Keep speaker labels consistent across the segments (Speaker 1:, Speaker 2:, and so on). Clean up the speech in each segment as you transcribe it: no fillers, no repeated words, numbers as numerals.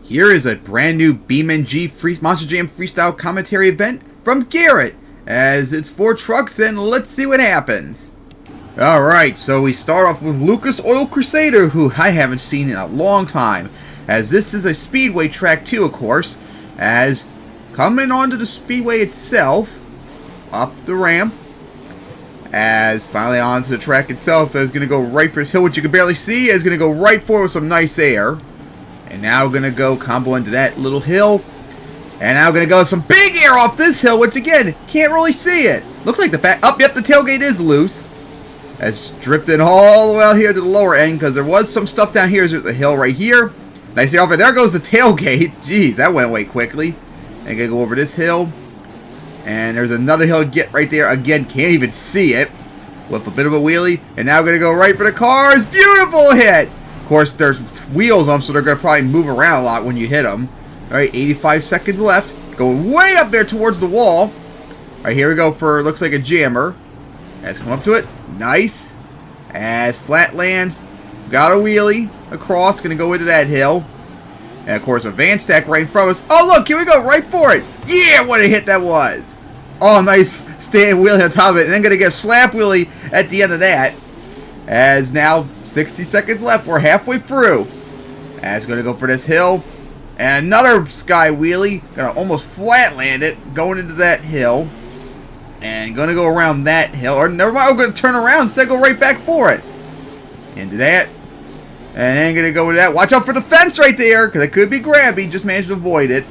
Speaker 1: Here is a brand new BeamNG Monster Jam Freestyle Commentary event from Garrett, as it's 4 trucks, and let's see what happens. Alright, so we start off with Lucas Oil Crusader, who I haven't seen in a long time, as this is a speedway track too, of course, as coming onto the speedway itself, up the ramp, as finally onto the track itself, is going to go right for his hill, which you can barely see, is going to go right for it with some nice air. And now going to go combo into that little hill. And now going to go some big air off this hill, which again, can't really see it. Looks like the back, yep, the tailgate is loose. As drifted all the way out here to the lower end, because there was some stuff down here. There's a hill right here. Nice air off it. There goes the tailgate. Jeez, that went away quickly. And going to go over this hill. And there's another hill get right there. Again, can't even see it. With a bit of a wheelie. And now going to go right for the cars. Beautiful hit. Of course, there's wheels on them, so they're going to probably move around a lot when you hit them. Alright, 85 seconds left. Going way up there towards the wall. Alright, here we go for, looks like a jammer. Let's come up to it. Nice. As flat lands. Got a wheelie across. Going to go into that hill. And of course, a van stack right in front of us. Oh, look, here we go. Right for it. Yeah, what a hit that was. Oh, nice stand wheelie on top of it. And then going to get a slap wheelie at the end of that. As now 60 seconds left. We're halfway through. As going to go for this hill. And another sky wheelie. Going to almost flat land it. Going into that hill. And going to go around that hill. Or never mind. We're going to turn around. Instead go right back for it. Into that. And then going to go into that. Watch out for the fence right there. Because it could be grabby. Just managed to avoid it.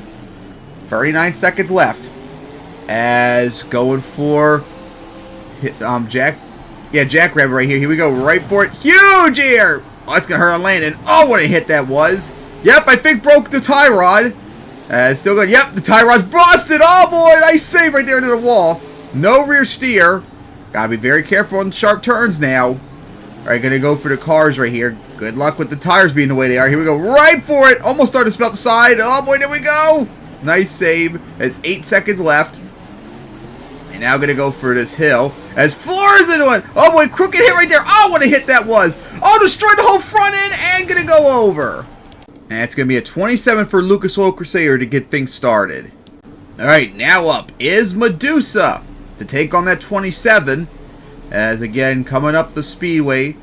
Speaker 1: 39 seconds left. As going for Jackrabbit right here. Here we go. Right for it. Huge air. Oh, that's going to hurt on landing. Oh, what a hit that was. Yep, I think broke the tie rod. Still going. Yep, the tie rod's busted. Oh, boy. Nice save right there into the wall. No rear steer. Got to be very careful on sharp turns now. All right, going to go for the cars right here. Good luck with the tires being the way they are. Here we go. Right for it. Almost started to spell the side. Oh, boy. There we go. Nice save. There's 8 seconds left. And now going to go for this hill. As floors into it. Oh, boy. Crooked hit right there. Oh, what a hit that was. Oh, destroyed the whole front end and going to go over. And it's going to be a 27 for Lucas Oil Crusader to get things started. Alright, now up is Medusa to take on that 27. As again, coming up the speedway.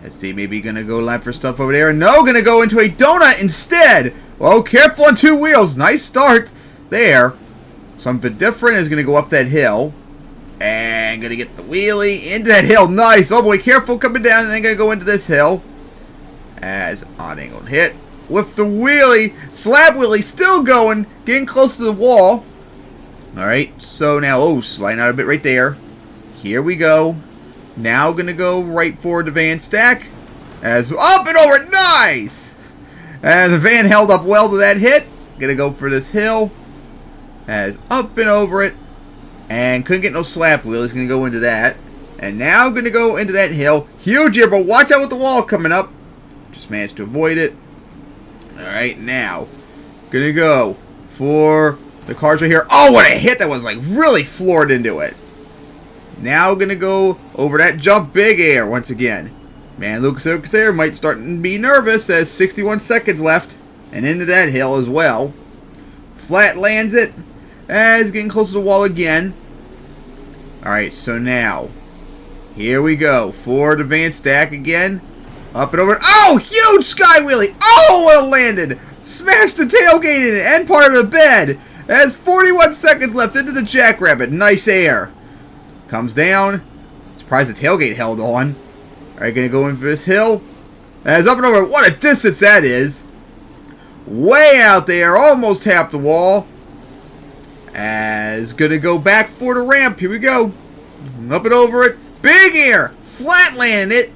Speaker 1: Let's see, maybe going to go line for stuff over there. No, going to go into a donut instead. Oh, careful on 2 wheels. Nice start there. Something different is going to go up that hill. And going to get the wheelie into that hill. Nice. Oh boy, careful coming down. And then going to go into this hill. As odd angled hit. With the wheelie. Slab wheelie still going. Getting close to the wall. Alright, so now, oh, sliding out a bit right there. Here we go. Now going to go right for the van stack. As up and over. Nice. And the van held up well to that hit. Going to go for this hill. As up and over it. And couldn't get no slap wheel. He's going to go into that. And now going to go into that hill. Huge here, but watch out with the wall coming up. Just managed to avoid it. Alright, now. Going to go for the cars right here. Oh, what a hit. That was like really floored into it. Now going to go over that jump. Big air once again. Man, Lucas Oil Crusader might start to be nervous as 61 seconds left. And into that hill as well. Flat lands it. As getting close to the wall again. Alright, so now. Here we go. For the van stack again. Up and over. Oh, huge sky wheelie. Oh, what a landed. Smashed the tailgate in it and part of the bed. As 41 seconds left into the Jackrabbit. Nice air. Comes down. Surprised the tailgate held on. Alright, gonna go in for this hill. As up and over. What a distance that is. Way out there. Almost half the wall. As gonna go back for the ramp. Here we go. Up and over it. Big air. Flat land it.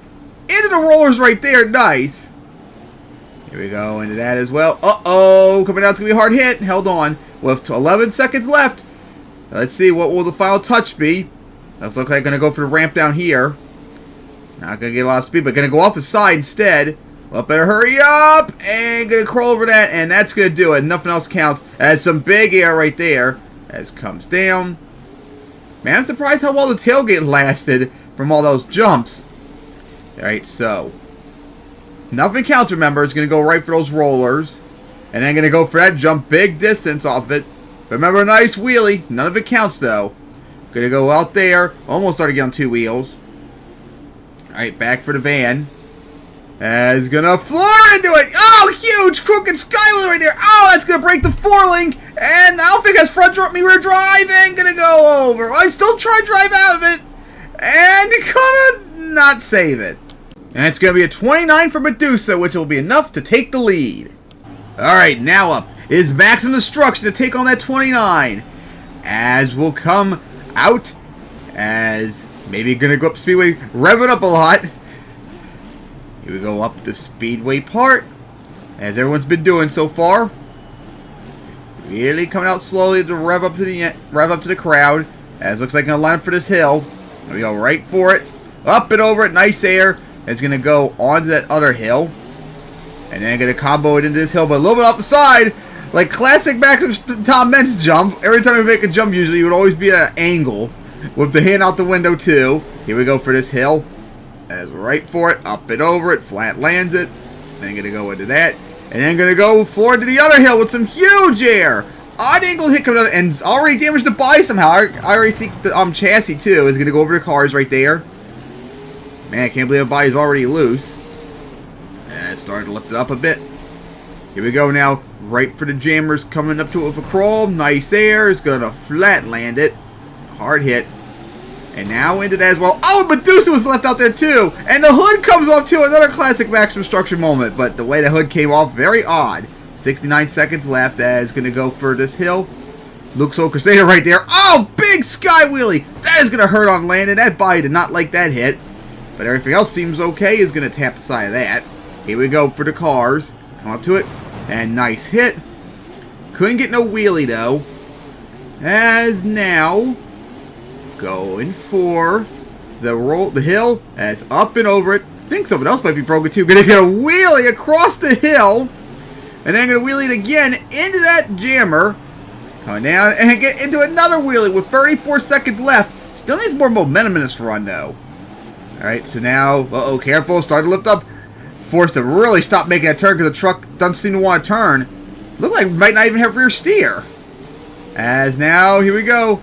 Speaker 1: Into the rollers right there. Nice. Here we go. Into that as well. Uh-oh. Coming out to be a hard hit. Held on. With 11 seconds left. Let's see. What will the final touch be? Looks like going to go for the ramp down here. Not going to get a lot of speed, but going to go off the side instead. Well, better hurry up. And going to crawl over that. And that's going to do it. Nothing else counts. As some big air right there. As comes down. Man, I'm surprised how well the tailgate lasted from all those jumps. Alright, so. Nothing counts, remember. It's going to go right for those rollers. And then going to go for that jump. Big distance off it. But remember, a nice wheelie. None of it counts, though. Going to go out there. Almost started to get on 2 wheels. Alright, back for the van. He's going to floor into it. Oh, huge crooked skywheel right there. Oh, that's going to break the 4-link. And I don't think that's front rear drive. And going to go over. I still try to drive out of it. And gonna not save it. And it's going to be a 29 for Medusa, which will be enough to take the lead. Alright, now up is Maximum Destruction to take on that 29. As will come out as maybe going to go up Speedway, rev it up a lot. Here we go up the Speedway part, as everyone's been doing so far. Really coming out slowly to rev up to the crowd. As looks like going to line up for this hill. Here we go right for it. Up and over it. Nice air. It's going to go onto that other hill. And then going to combo it into this hill. But a little bit off the side. Like classic Maximum Tom Men's jump. Every time we make a jump usually it would always be at an angle. With the hand out the window too. Here we go for this hill. As right for it. Up and over it. Flat lands it. Then going to go into that. And then going to go forward to the other hill with some huge air. Odd angle hit coming out and already damaged the body somehow. I already see the chassis too. Is going to go over the cars right there. Man, I can't believe the body's already loose. And it's starting to lift it up a bit. Here we go now. Right for the jammers coming up to it with a crawl. Nice air. Is going to flat land it. Hard hit. And now into that as well. Oh, Medusa was left out there too. And the hood comes off too. Another classic Maximum Destruction moment. But the way the hood came off, very odd. 69 seconds left as going to go for this hill. Luke's Old Crusader right there. Oh, big sky wheelie. That is going to hurt on landing. That body did not like that hit. But everything else seems okay. Is going to tap the side of that. Here we go for the cars. Come up to it. And nice hit. Couldn't get no wheelie though. As now going for the hill. As up and over it. I think something else might be broken too. Going to get a wheelie across the hill. And then going to wheelie it again into that jammer. Coming down and get into another wheelie with 34 seconds left. Still needs more momentum in this run though. Alright, so now, uh-oh, careful. Start to lift up. Forced to really stop making that turn because the truck doesn't seem to want to turn. Look like it might not even have rear steer. As now, here we go.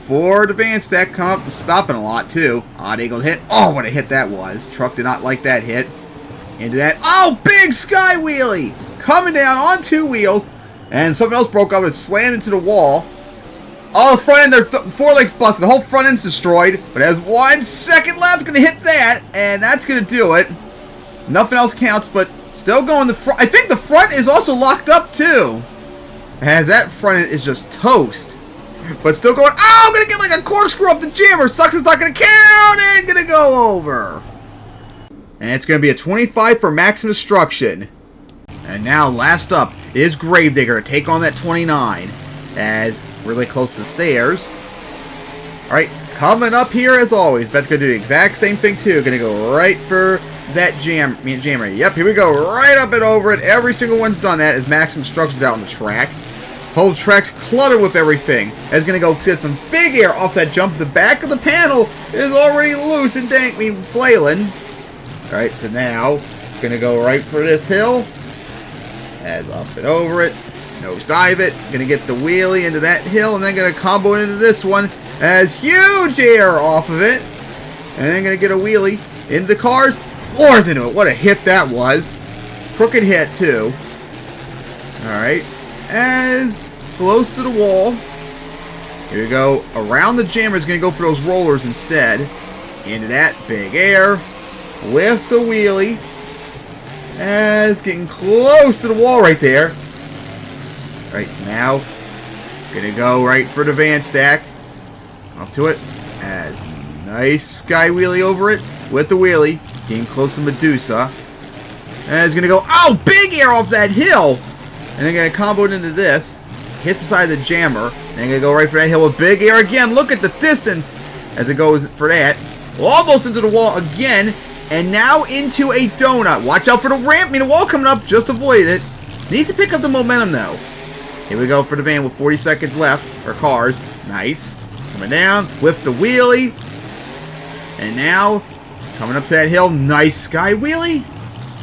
Speaker 1: For the van stack, come up and stopping a lot too. Odd angle hit. Oh, what a hit that was. Truck did not like that hit. Into that. Oh, big sky wheelie. Coming down on 2 wheels. And something else broke up and slammed into the wall. Oh, the front end, their 4 legs busted. The whole front end's destroyed. But it has 1 second left. Going to hit that. And that's going to do it. Nothing else counts, but still going the front. I think the front is also locked up too. As that front end is just toast. But still going. Oh, I'm going to get like a corkscrew up the jammer. Sucks it's not going to count. And going to go over. And it's going to be a 25 for Maximum Destruction. And now, last up is Gravedigger to take on that 29. As really close to the stairs. Alright, coming up here as always. Beth's going to do the exact same thing too. Going to go right for that jammer. Yep, here we go. Right up and over it. Every single one's done that as Maximum Destruction's out on the track. Whole track's cluttered with everything. As going to go get some big air off that jump. The back of the panel is already loose and flailing. Alright, so now, going to go right for this hill. As up and over it. Nose dive it. Going to get the wheelie into that hill. And then going to combo into this one. As huge air off of it. And then going to get a wheelie into the cars. Floors into it. What a hit that was. Crooked hit too. Alright. As close to the wall. Here we go. Around the jammer is going to go for those rollers instead. Into that. Big air. With the wheelie. As getting close to the wall right there. Alright, so now gonna go right for the van stack. Up to it. As nice sky wheelie over it with the wheelie. Getting close to Medusa. And it's gonna go, oh, big air off that hill. And then gonna combo it into this. Hits the side of the jammer. And then gonna go right for that hill with big air again. Look at the distance as it goes for that. Almost into the wall again. And now into a donut. Watch out for the ramp. I mean, the wall coming up. Just avoid it. Needs to pick up the momentum, though. Here we go for the van with 40 seconds left. For cars. Nice. Coming down with the wheelie. And now, coming up to that hill. Nice sky wheelie.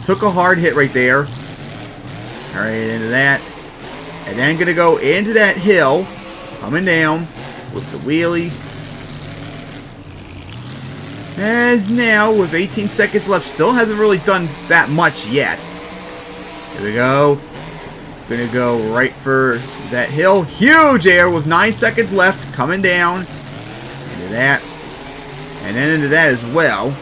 Speaker 1: Took a hard hit right there. Alright, into that. And then going to go into that hill. Coming down with the wheelie. As now, with 18 seconds left, still hasn't really done that much yet. Here we go. Gonna go right for that hill. Huge air with 9 seconds left. Coming down. Into that. And then into that as well.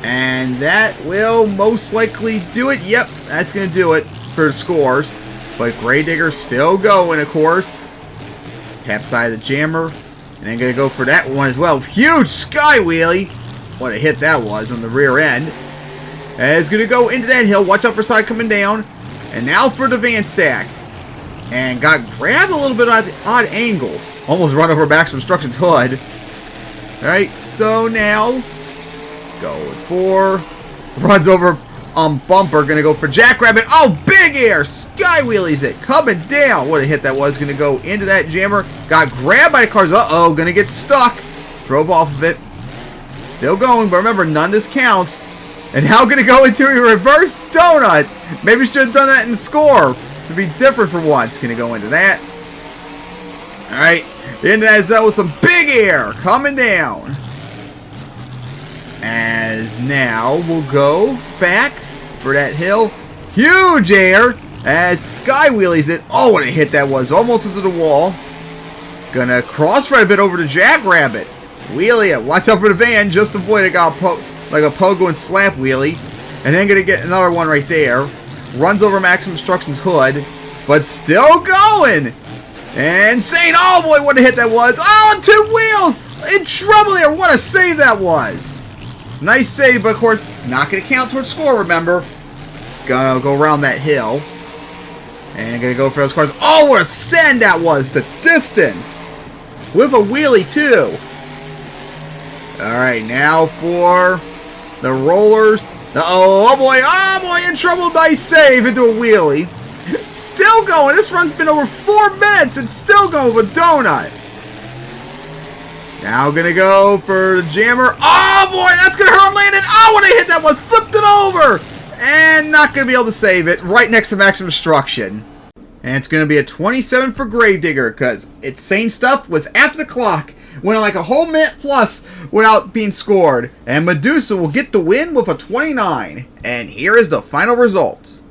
Speaker 1: And that will most likely do it. Yep, that's gonna do it for the scores. But Gravedigger's still going, of course. Tap side of the jammer. And then gonna go for that one as well. Huge sky wheelie. What a hit that was on the rear end. And it's gonna go into that hill. Watch out for side coming down. And now for the van stack. And got grabbed a little bit at the odd angle. Almost run over Max Construction's hood. Alright, so now going for runs over bumper. Gonna go for Jackrabbit. Oh, big air! Sky wheelies it. Coming down. What a hit that was. Gonna go into that jammer. Got grabbed by the cars. Uh-oh. Gonna get stuck. Drove off of it. Still going, but remember, none of this counts. And now gonna go into a reverse donut. Maybe should have done that in score to be different for once. Gonna go into that. Alright. Into that with some big air. Coming down. As now we'll go back for that hill. Huge air as Sky wheelies it. Oh, what a hit that was. Almost into the wall. Gonna cross right a bit over to Jackrabbit. Wheelie it. Watch out for the van. Just avoid it. Got like a pogo and slap wheelie. And then gonna get another one right there. Runs over Maximum Construction's hood. But still going. And saying, oh boy, what a hit that was. Oh, on 2 wheels. In trouble there. What a save that was. Nice save, but of course, not going to count towards score, remember. Gonna go around that hill. And gonna go for those cars. Oh, what a send that was. The distance. With a wheelie, too. Alright, now for the rollers. Oh boy, in trouble. Nice save into a wheelie. Still going. This run's been over 4 minutes and still going with a donut. Now gonna go for the jammer. Oh boy, that's gonna hurt landing. Oh, what a hit that was. Flipped it over. And not gonna be able to save it. Right next to Maximum Destruction. And it's gonna be a 27 for Gravedigger because it's same stuff was after the clock. Went on like a whole minute plus without being scored. And Medusa will get the win with a 29. And here is the final results.